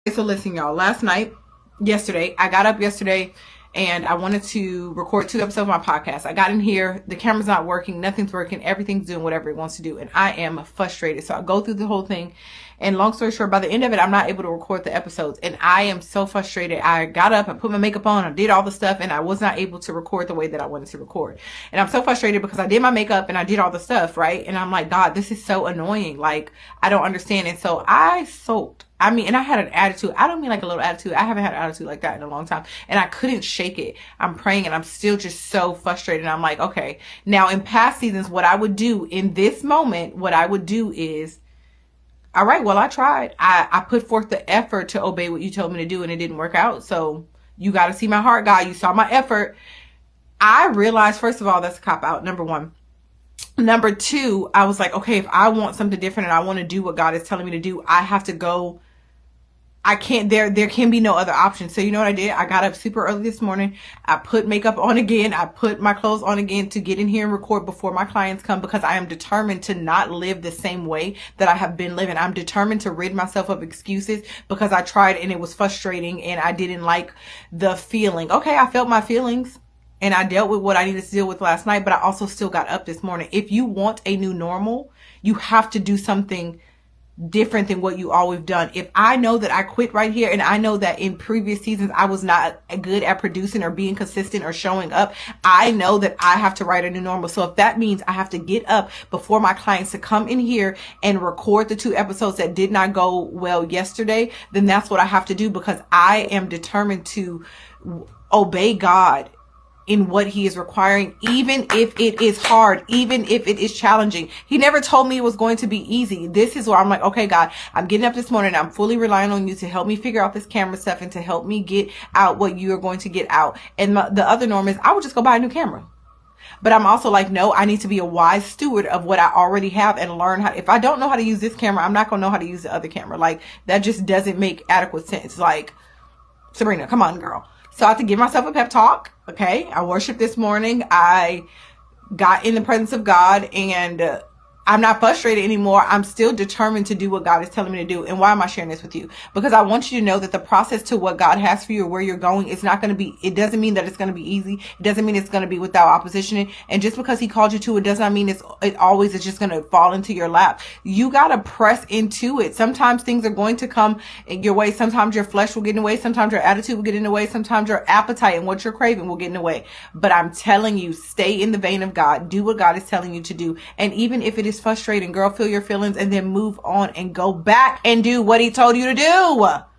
So listen, y'all, yesterday, I got up yesterday and I wanted to record 2 episodes of my podcast. I got in here, the camera's not working, nothing's working, everything's doing whatever it wants to do. And I am frustrated. So I go through the whole thing. And long story short, by the end of it, I'm not able to record the episodes. And I am so frustrated. I got up, I put my makeup on, I did all the stuff, and I was not able to record the way that I wanted to record. And I'm so frustrated because I did my makeup and I did all the stuff, right? And I'm like, God, this is so annoying. Like, I don't understand. And so I sulked. And I had an attitude. I don't mean like a little attitude. I haven't had an attitude like that in a long time. And I couldn't shake it. I'm praying and I'm still just so frustrated. And I'm like, okay. Now in past seasons, what I would do in this moment, what I would do is, all right, well, I tried. I put forth the effort to obey what you told me to do and it didn't work out. So you got to see my heart, God. You saw my effort. I realized, first of all, that's a cop out. Number one. Number two, I was like, okay, if I want something different and I want to do what God is telling me to do, I have to go. I can't, there can be no other option. So you know what I did? I got up super early this morning. I put makeup on again. I put my clothes on again to get in here and record before my clients come, because I am determined to not live the same way that I have been living. I'm determined to rid myself of excuses because I tried and it was frustrating and I didn't like the feeling. Okay, I felt my feelings and I dealt with what I needed to deal with last night, but I also still got up this morning. If you want a new normal, you have to do something different than what you always done. If I know that I quit right here, and I know that in previous seasons I was not good at producing or being consistent or showing up, I know that I have to write a new normal. So if that means I have to get up before my clients to come in here and record the 2 episodes that did not go well yesterday, then that's what I have to do, because I am determined to obey God in what he is requiring, even if it is hard, even if it is challenging. He never told me it was going to be easy. This is where I'm like, okay, God, I'm getting up this morning. I'm fully relying on you to help me figure out this camera stuff and to help me get out what you are going to get out. And the other norm is I would just go buy a new camera. But I'm also like, no, I need to be a wise steward of what I already have and learn how. If I don't know how to use this camera, I'm not going to know how to use the other camera. Like, that just doesn't make adequate sense. Like, Sabrina, come on, girl. So I have to give myself a pep talk. Okay. I worshiped this morning. I got in the presence of God, and I'm not frustrated anymore. I'm still determined to do what God is telling me to do. And why am I sharing this with you? Because I want you to know that the process to what God has for you or where you're going is not going to be, it doesn't mean that it's going to be easy. It doesn't mean it's going to be without opposition. And just because he called you to it does not mean it always is just going to fall into your lap. You got to press into it. Sometimes things are going to come in your way. Sometimes your flesh will get in the way. Sometimes your attitude will get in the way. Sometimes your appetite and what you're craving will get in the way. But I'm telling you, stay in the vein of God. Do what God is telling you to do. And even if it is frustrating, girl, feel your feelings and then move on and go back and do what he told you to do.